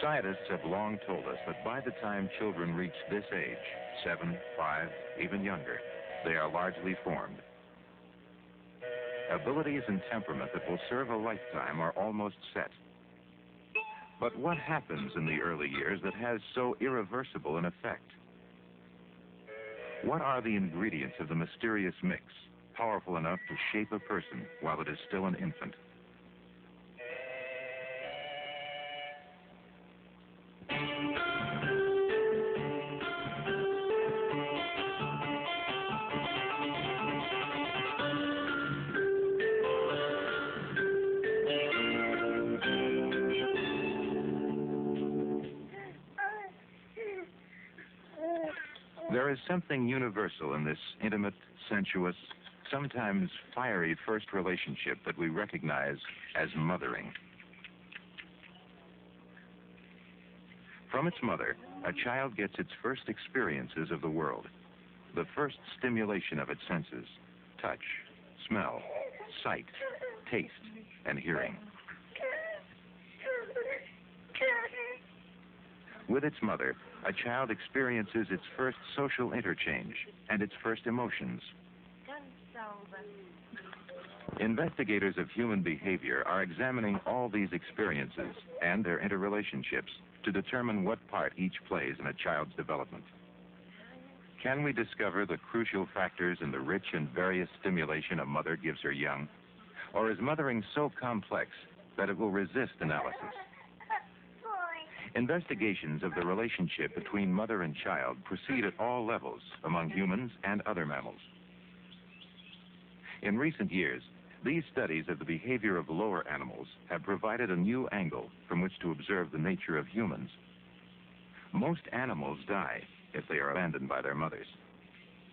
Scientists have long told us that by the time children reach this age, 7, 5, even younger, they are largely formed. Abilities and temperament that will serve a lifetime are almost set. But what happens in the early years that has so irreversible an effect? What are the ingredients of the mysterious mix, powerful enough to shape a person while it is still an infant? There is something universal in this intimate, sensuous, sometimes fiery first relationship that we recognize as mothering. From its mother, a child gets its first experiences of the world, the first stimulation of its senses: touch, smell, sight, taste, and hearing. With its mother, a child experiences its first social interchange and its first emotions. Investigators of human behavior are examining all these experiences and their interrelationships to determine what part each plays in a child's development. Can we discover the crucial factors in the rich and various stimulation a mother gives her young? Or is mothering so complex that it will resist analysis? Investigations of the relationship between mother and child proceed at all levels among humans and other mammals. In recent years, these studies of the behavior of lower animals have provided a new angle from which to observe the nature of humans. Most animals die if they are abandoned by their mothers.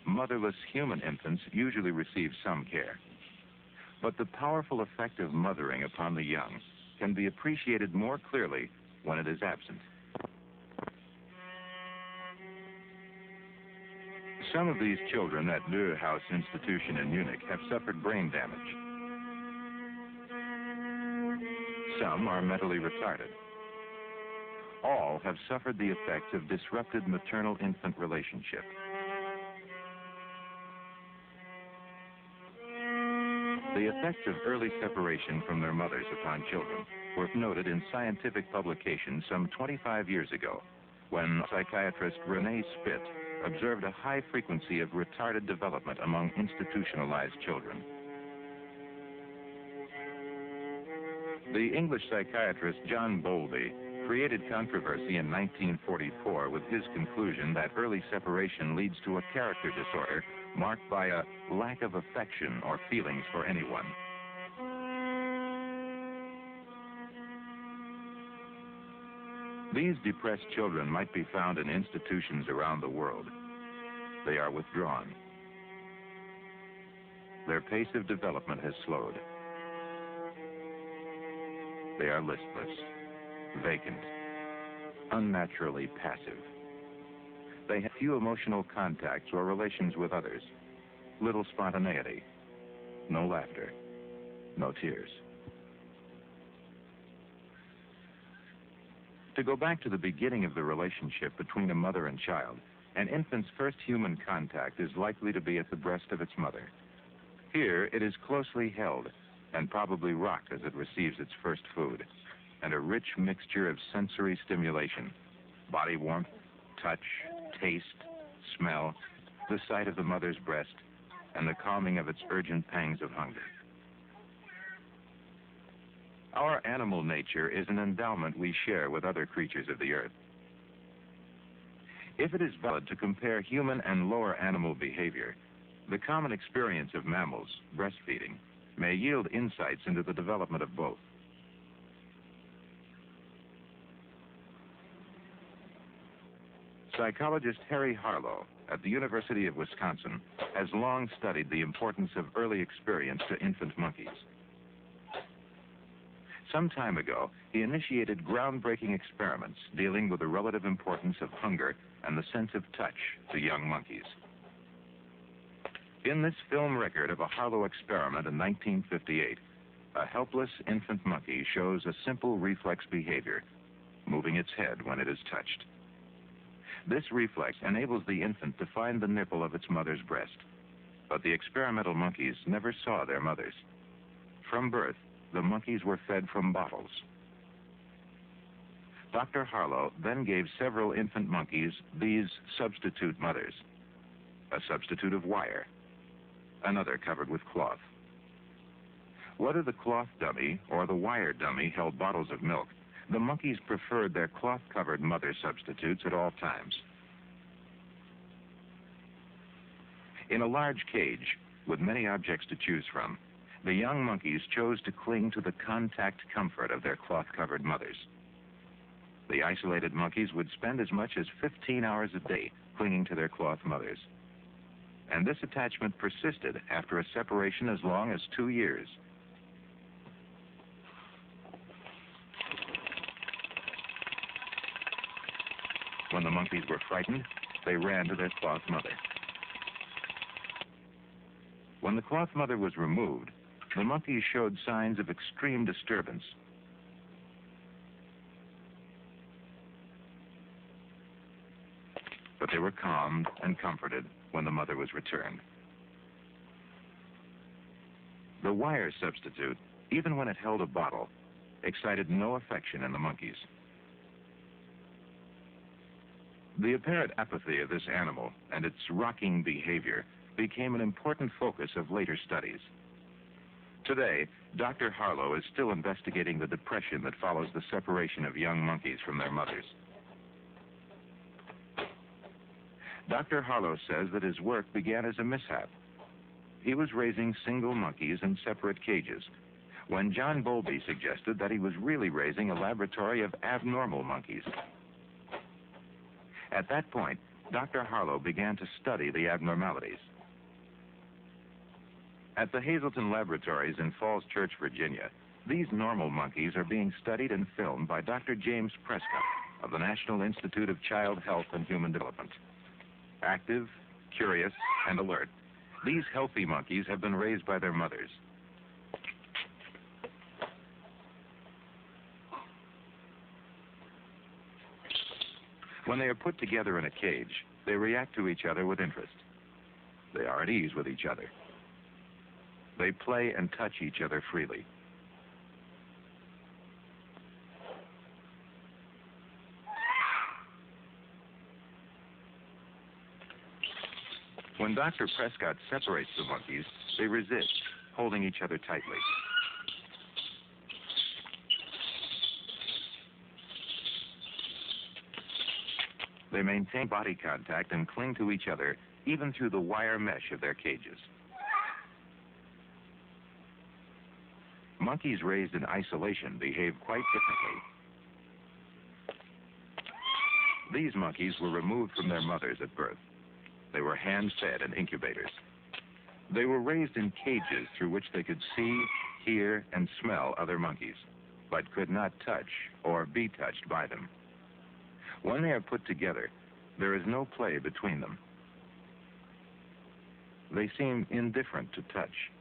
Motherless human infants usually receive some care. But the powerful effect of mothering upon the young can be appreciated more clearly when it is absent. Some of these children at Löw House Institution in Munich have suffered brain damage. Some are mentally retarded. All have suffered the effects of disrupted maternal-infant relationship. The effects of early separation from their mothers upon children were noted in scientific publications some 25 years ago, when psychiatrist René Spit observed a high frequency of retarded development among institutionalized children. The English psychiatrist John Bowlby created controversy in 1944 with his conclusion that early separation leads to a character disorder marked by a lack of affection or feelings for anyone. These depressed children might be found in institutions around the world. They are withdrawn. Their pace of development has slowed. They are listless, vacant, unnaturally passive. They have few emotional contacts or relations with others, little spontaneity, no laughter, no tears. To go back to the beginning of the relationship between a mother and child, an infant's first human contact is likely to be at the breast of its mother. Here, it is closely held and probably rocked as it receives its first food, and a rich mixture of sensory stimulation, body warmth, touch, taste, smell, the sight of the mother's breast, and the calming of its urgent pangs of hunger. Our animal nature is an endowment we share with other creatures of the earth. If it is valid to compare human and lower animal behavior, the common experience of mammals, breastfeeding, may yield insights into the development of both. Psychologist Harlow at the University of Wisconsin has long studied the importance of early experience to infant monkeys. Some time ago, he initiated groundbreaking experiments dealing with the relative importance of hunger and the sense of touch to young monkeys. In this film record of a Harlow experiment in 1958, a helpless infant monkey shows a simple reflex behavior. moving its head when it is touched. This reflex enables the infant to find the nipple of its mother's breast. But the experimental monkeys never saw their mothers. From birth, the monkeys were fed from bottles. Dr. Harlow then gave several infant monkeys these substitute mothers. A substitute of wire, another covered with cloth. Whether the cloth dummy or the wire dummy held bottles of milk, the monkeys preferred their cloth-covered mother substitutes at all times. In a large cage, with many objects to choose from, the young monkeys chose to cling to the contact comfort of their cloth-covered mothers. The isolated monkeys would spend as much as 15 hours a day clinging to their cloth mothers. And this attachment persisted after a separation as long as 2 years. When the monkeys were frightened, they ran to their cloth mother. When the cloth mother was removed, the monkeys showed signs of extreme disturbance. But they were calmed and comforted when the mother was returned. The wire substitute, even when it held a bottle, excited no affection in the monkeys. The apparent apathy of this animal and its rocking behavior became an important focus of later studies. Today, Dr. Harlow is still investigating the depression that follows the separation of young monkeys from their mothers. Dr. Harlow says that his work began as a mishap. He was raising single monkeys in separate cages when John Bowlby suggested that he was really raising a laboratory of abnormal monkeys. At that point, Dr. Harlow began to study the abnormalities. At the Hazleton Laboratories in Falls Church, Virginia, these normal monkeys are being studied and filmed by Dr. James Prescott of the National Institute of Child Health and Human Development. Active, curious, and alert, these healthy monkeys have been raised by their mothers. When they are put together in a cage, they react to each other with interest. They are at ease with each other. They play and touch each other freely. When Dr. Prescott separates the monkeys, they resist, holding each other tightly. They maintain body contact and cling to each other even through the wire mesh of their cages. Monkeys raised in isolation behave quite differently. These monkeys were removed from their mothers at birth. They were hand-fed in incubators. They were raised in cages through which they could see, hear, and smell other monkeys, but could not touch or be touched by them. When they are put together, there is no play between them. They seem indifferent to touch.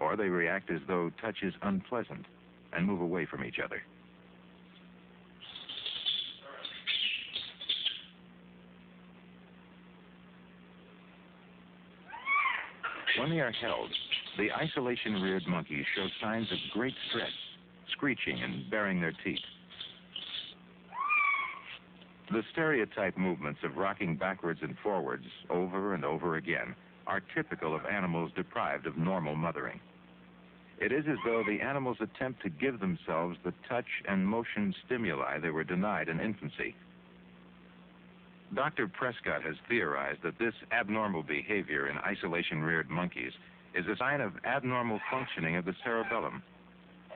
Or they react as though touch is unpleasant and move away from each other. When they are held, the isolation-reared monkeys show signs of great stress, screeching and baring their teeth. The stereotype movements of rocking backwards and forwards over and over again are typical of animals deprived of normal mothering. It is as though the animals attempt to give themselves the touch and motion stimuli they were denied in infancy. Dr. Prescott has theorized that this abnormal behavior in isolation-reared monkeys is a sign of abnormal functioning of the cerebellum,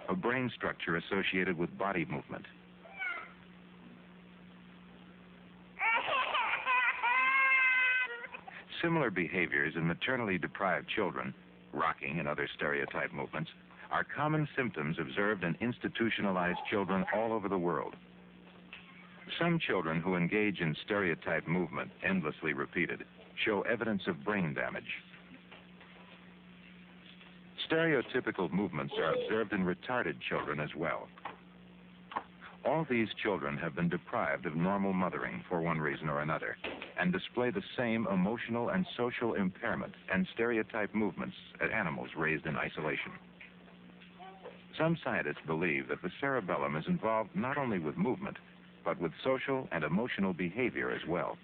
a brain structure associated with body movement. Similar behaviors in maternally deprived children, rocking and other stereotype movements, are common symptoms observed in institutionalized children all over the world. Some children who engage in stereotype movement, endlessly repeated, show evidence of brain damage. Stereotypical movements are observed in retarded children as well. All these children have been deprived of normal mothering for one reason or another, and display the same emotional and social impairment and stereotype movements as animals raised in isolation. Some scientists believe that the cerebellum is involved not only with movement, but with social and emotional behavior as well.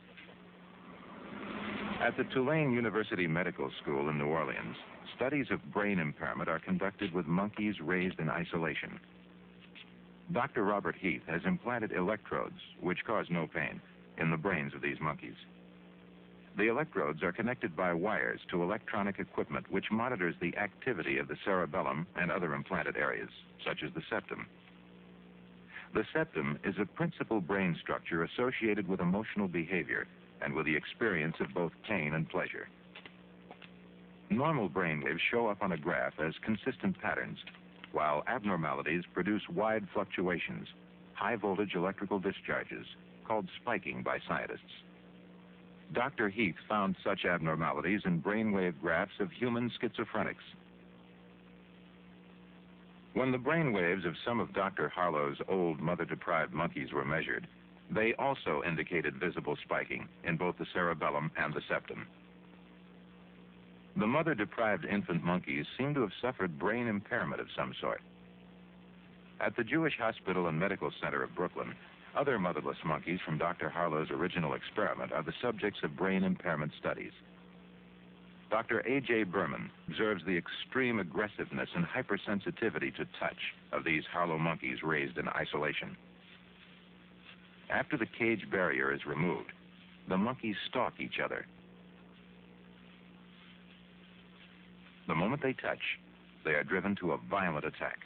At the Tulane University Medical School in New Orleans, studies of brain impairment are conducted with monkeys raised in isolation. Dr. Robert Heath has implanted electrodes, which cause no pain, in the brains of these monkeys. The electrodes are connected by wires to electronic equipment which monitors the activity of the cerebellum and other implanted areas, such as the septum. The septum is a principal brain structure associated with emotional behavior and with the experience of both pain and pleasure. Normal brain waves show up on a graph as consistent patterns, while abnormalities produce wide fluctuations, high-voltage electrical discharges, called spiking by scientists. Dr. Heath found such abnormalities in brainwave graphs of human schizophrenics. When the brainwaves of some of Dr. Harlow's old mother-deprived monkeys were measured, they also indicated visible spiking in both the cerebellum and the septum. The mother-deprived infant monkeys seem to have suffered brain impairment of some sort. At the Jewish Hospital and Medical Center of Brooklyn, other motherless monkeys from Dr. Harlow's original experiment are the subjects of brain impairment studies. Dr. A.J. Berman observes the extreme aggressiveness and hypersensitivity to touch of these Harlow monkeys raised in isolation. After the cage barrier is removed, the monkeys stalk each other. The moment they touch, they are driven to a violent attack.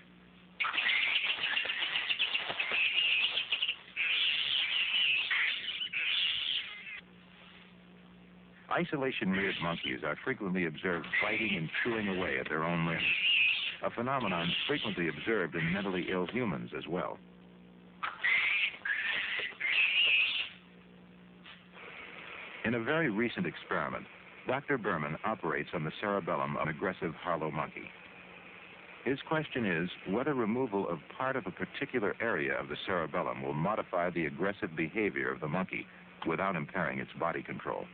Isolation-reared monkeys are frequently observed biting and chewing away at their own limbs, a phenomenon frequently observed in mentally ill humans as well. In a very recent experiment, Dr. Berman operates on the cerebellum of an aggressive Harlow monkey. His question is whether removal of part of a particular area of the cerebellum will modify the aggressive behavior of the monkey without impairing its body control.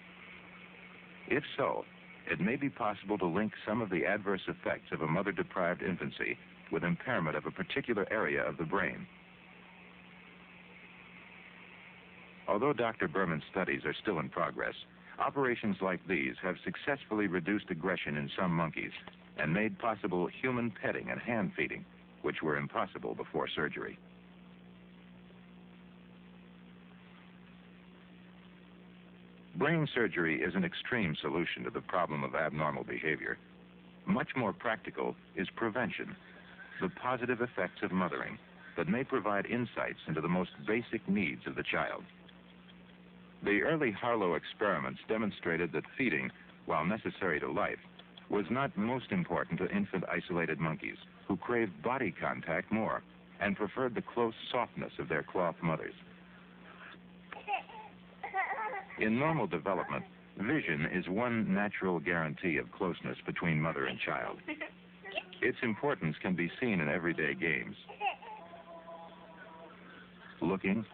If so, it may be possible to link some of the adverse effects of a mother-deprived infancy with impairment of a particular area of the brain. Although Dr. Berman's studies are still in progress, operations like these have successfully reduced aggression in some monkeys and made possible human petting and hand feeding, which were impossible before surgery. Brain surgery is an extreme solution to the problem of abnormal behavior. Much more practical is prevention, the positive effects of mothering that may provide insights into the most basic needs of the child. The early Harlow experiments demonstrated that feeding, while necessary to life, was not most important to infant isolated monkeys, who craved body contact more and preferred the close softness of their cloth mothers. In normal development, vision is one natural guarantee of closeness between mother and child. Its importance can be seen in everyday games. Looking,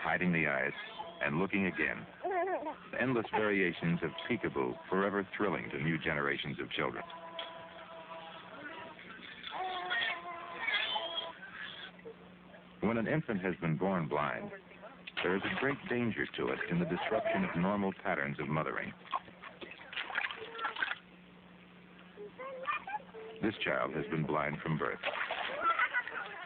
hiding the eyes, and looking again. Endless variations of peekaboo, forever thrilling to new generations of children. When an infant has been born blind, there is a great danger to it in the disruption of normal patterns of mothering. This child has been blind from birth.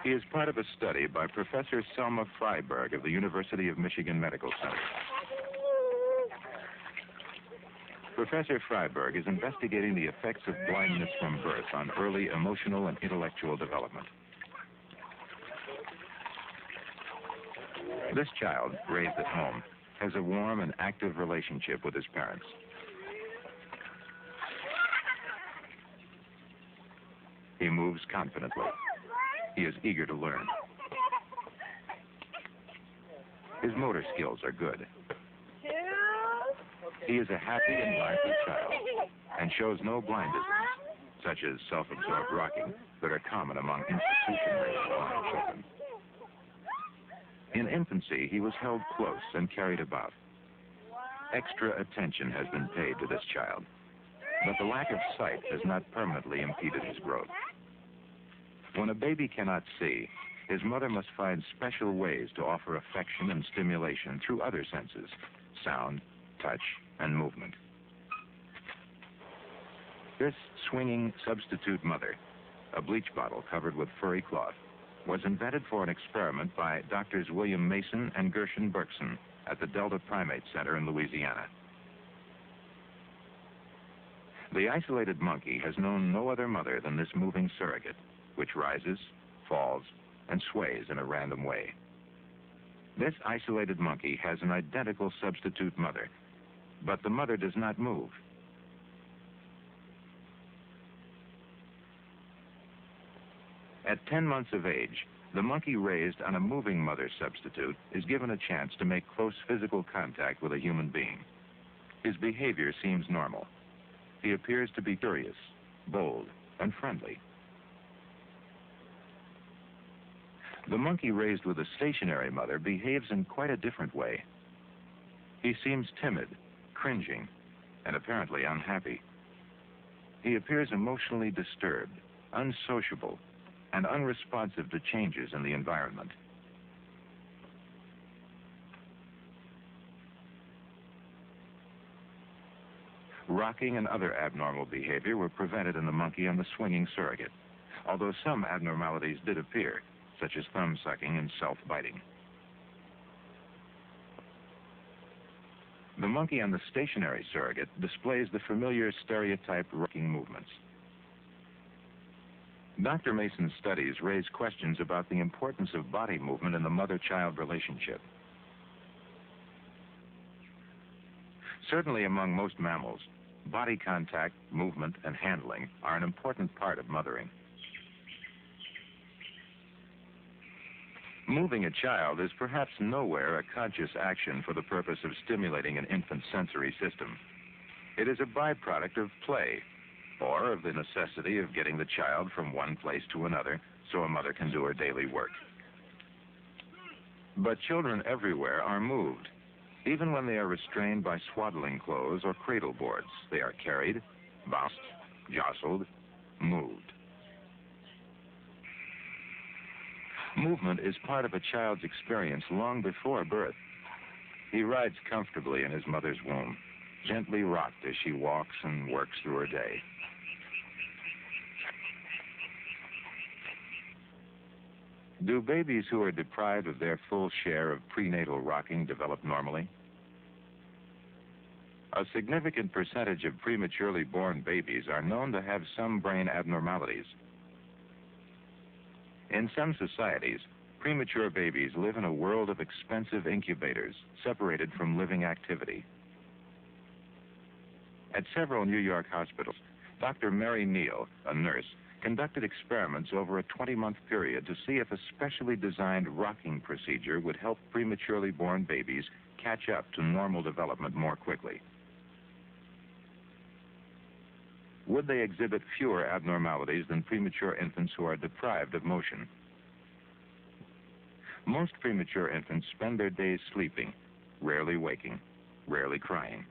He is part of a study by Professor Selma Freiberg of the University of Michigan Medical Center. Professor Freiberg is investigating the effects of blindness from birth on early emotional and intellectual development. This child, raised at home, has a warm and active relationship with his parents. He moves confidently. He is eager to learn. His motor skills are good. He is a happy and lively child and shows no blindisms, such as self-absorbed rocking, that are common among institution-raised blind children. In infancy, he was held close and carried about. Extra attention has been paid to this child, but the lack of sight has not permanently impeded his growth. When a baby cannot see, his mother must find special ways to offer affection and stimulation through other senses: sound, touch, and movement. This swinging substitute mother, a bleach bottle covered with furry cloth, was invented for an experiment by Doctors William Mason and Gershon Berkson at the Delta Primate Center in Louisiana. The isolated monkey has known no other mother than this moving surrogate, which rises, falls, and sways in a random way. This isolated monkey has an identical substitute mother, but the mother does not move. At 10 months of age, the monkey raised on a moving mother substitute is given a chance to make close physical contact with a human being. His behavior seems normal. He appears to be curious, bold, and friendly. The monkey raised with a stationary mother behaves in quite a different way. He seems timid, cringing, and apparently unhappy. He appears emotionally disturbed, unsociable, and unresponsive to changes in the environment. Rocking and other abnormal behavior were prevented in the monkey on the swinging surrogate, although some abnormalities did appear, such as thumb sucking and self-biting. The monkey on the stationary surrogate displays the familiar stereotyped rocking movements. Dr. Mason's studies raise questions about the importance of body movement in the mother-child relationship. Certainly among most mammals, body contact, movement, and handling are an important part of mothering. Moving a child is perhaps nowhere a conscious action for the purpose of stimulating an infant's sensory system. It is a byproduct of play, or of the necessity of getting the child from one place to another so a mother can do her daily work. But children everywhere are moved. Even when they are restrained by swaddling clothes or cradle boards, they are carried, bounced, jostled, moved. Movement is part of a child's experience long before birth. He rides comfortably in his mother's womb, gently rocked as she walks and works through her day. Do babies who are deprived of their full share of prenatal rocking develop normally? A significant percentage of prematurely born babies are known to have some brain abnormalities. In some societies, premature babies live in a world of expensive incubators, separated from living activity. At several New York hospitals, Dr. Mary Neal, a nurse, conducted experiments over a 20-month period to see if a specially designed rocking procedure would help prematurely born babies catch up to normal development more quickly. Would they exhibit fewer abnormalities than premature infants who are deprived of motion? Most premature infants spend their days sleeping, rarely waking, rarely crying.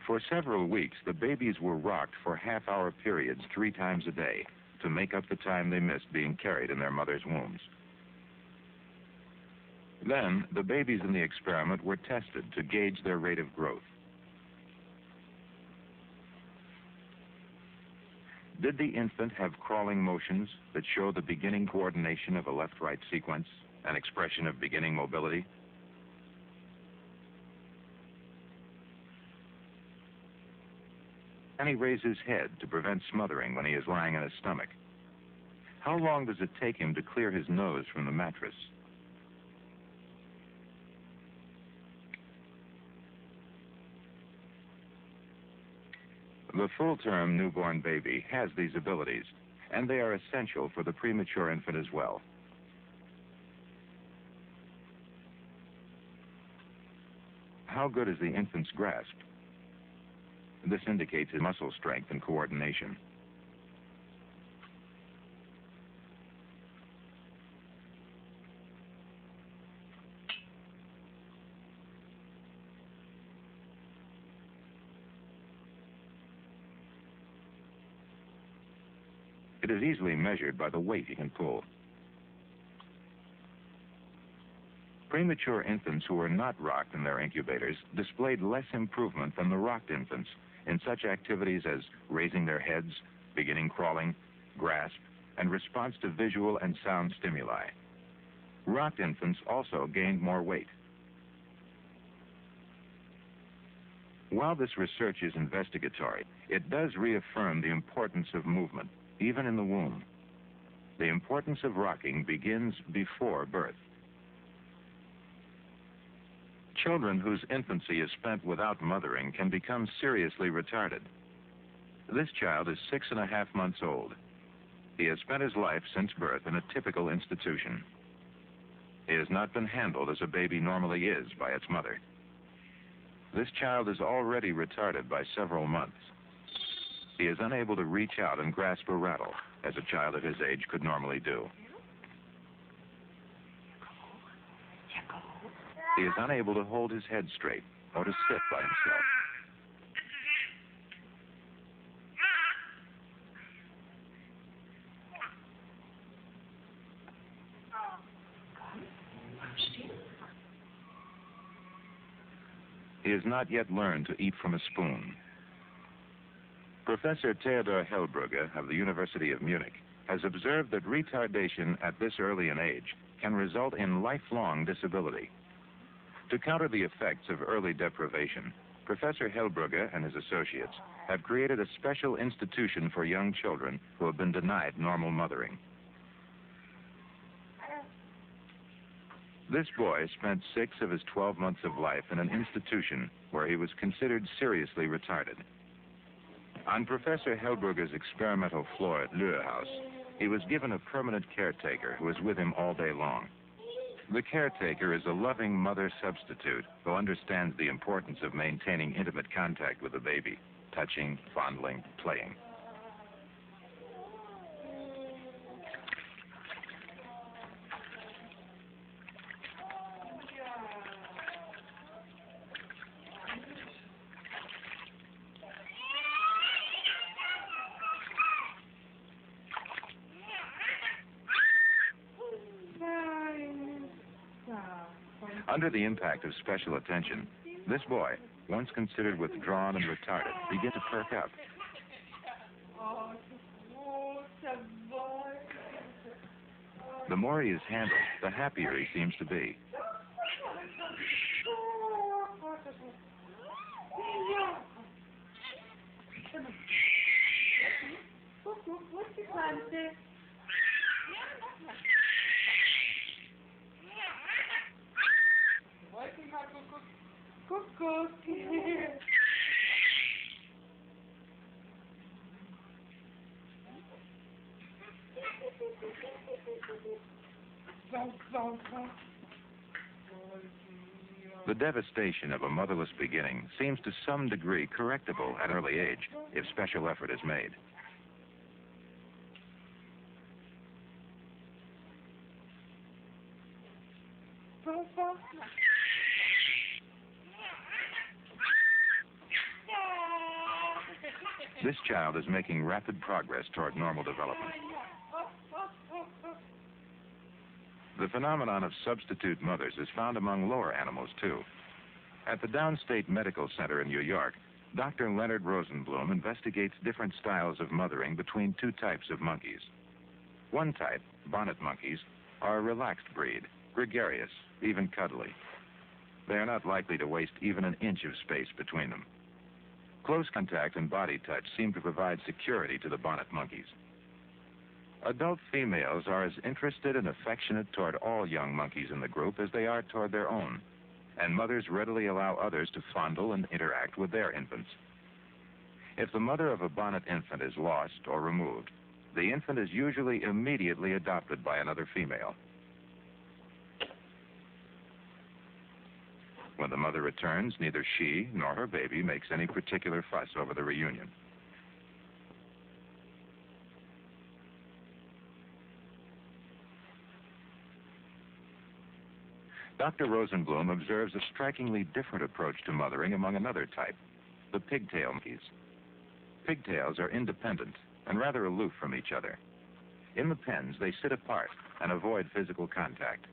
For several weeks, the babies were rocked for half-hour periods 3 times a day to make up the time they missed being carried in their mother's wombs. Then, the babies in the experiment were tested to gauge their rate of growth. Did the infant have crawling motions that show the beginning coordination of a left-right sequence, an expression of beginning mobility? Can he raise his head to prevent smothering when he is lying on his stomach? How long does it take him to clear his nose from the mattress? The full-term newborn baby has these abilities, and they are essential for the premature infant as well. how good is the infant's grasp? This indicates his muscle strength and coordination. It is easily measured by the weight he can pull. Premature infants who were not rocked in their incubators displayed less improvement than the rocked infants in such activities as raising their heads, beginning crawling, grasp, and response to visual and sound stimuli. Rocked infants also gained more weight. While this research is investigatory, it does reaffirm the importance of movement, even in the womb. The importance of rocking begins before birth. Children whose infancy is spent without mothering can become seriously retarded. This child is 6.5 months old. He has spent his life since birth in a typical institution. He has not been handled as a baby normally is by its mother. This child is already retarded by several months. He is unable to reach out and grasp a rattle, as a child of his age could normally do. He is unable to hold his head straight or to sit by himself. He has not yet learned to eat from a spoon. Professor Theodor Hellbrugge of the University of Munich has observed that retardation at this early an age can result in lifelong disability. To counter the effects of early deprivation, Professor Hellbrugge and his associates have created a special institution for young children who have been denied normal mothering. This boy spent 6 of his 12 months of life in an institution where he was considered seriously retarded. On Professor Hellbrugge's experimental floor at Lure House, he was given a permanent caretaker who was with him all day long. The caretaker is a loving mother substitute who understands the importance of maintaining intimate contact with the baby, touching, fondling, playing. Under the impact of special attention, this boy, once considered withdrawn and retarded, begins to perk up. The more he is handled, the happier he seems to be. The devastation of a motherless beginning seems to some degree correctable at an early age if special effort is made. This child is making rapid progress toward normal development. The phenomenon of substitute mothers is found among lower animals, too. At the Downstate Medical Center in New York, Dr. Leonard Rosenblum investigates different styles of mothering between 2 types of monkeys. One type, bonnet monkeys, are a relaxed breed, gregarious, even cuddly. They are not likely to waste even an inch of space between them. Close contact and body touch seem to provide security to the bonnet monkeys. Adult females are as interested and affectionate toward all young monkeys in the group as they are toward their own, and mothers readily allow others to fondle and interact with their infants. If the mother of a bonnet infant is lost or removed, the infant is usually immediately adopted by another female. When the mother returns, neither she nor her baby makes any particular fuss over the reunion. Dr. Rosenblum observes a strikingly different approach to mothering among another type, the pigtail monkeys. Pigtails are independent and rather aloof from each other. In the pens, they sit apart and avoid physical contact.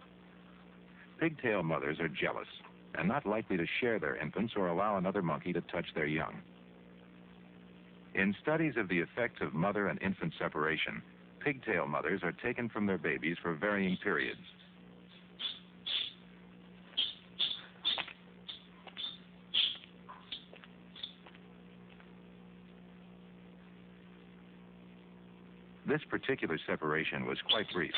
Pigtail mothers are jealous and not likely to share their infants or allow another monkey to touch their young. In studies of the effects of mother and infant separation, pigtail mothers are taken from their babies for varying periods. This particular separation was quite brief.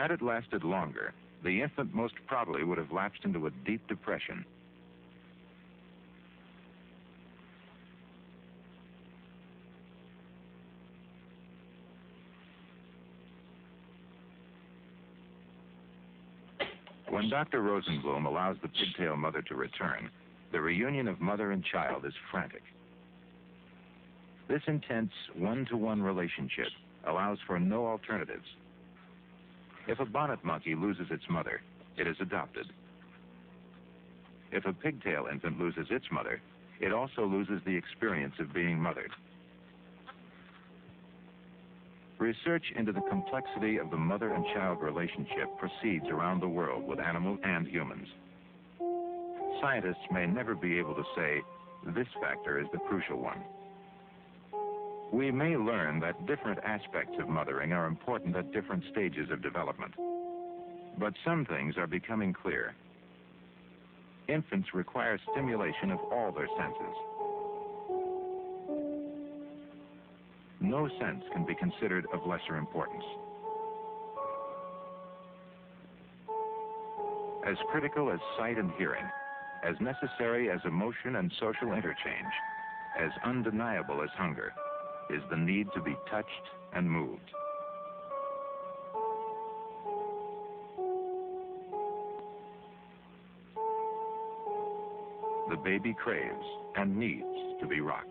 Had it lasted longer, the infant most probably would have lapsed into a deep depression. When Dr. Rosenblum allows the pigtail mother to return, the reunion of mother and child is frantic. This intense one-to-one relationship allows for no alternatives. If a bonnet monkey loses its mother, it is adopted. If a pigtail infant loses its mother, it also loses the experience of being mothered. Research into the complexity of the mother and child relationship proceeds around the world with animals and humans. Scientists may never be able to say, this factor is the crucial one. We may learn that different aspects of mothering are important at different stages of development. But some things are becoming clear. Infants require stimulation of all their senses. No sense can be considered of lesser importance. As critical as sight and hearing, as necessary as emotion and social interchange, as undeniable as hunger, is the need to be touched and moved. The baby craves and needs to be rocked.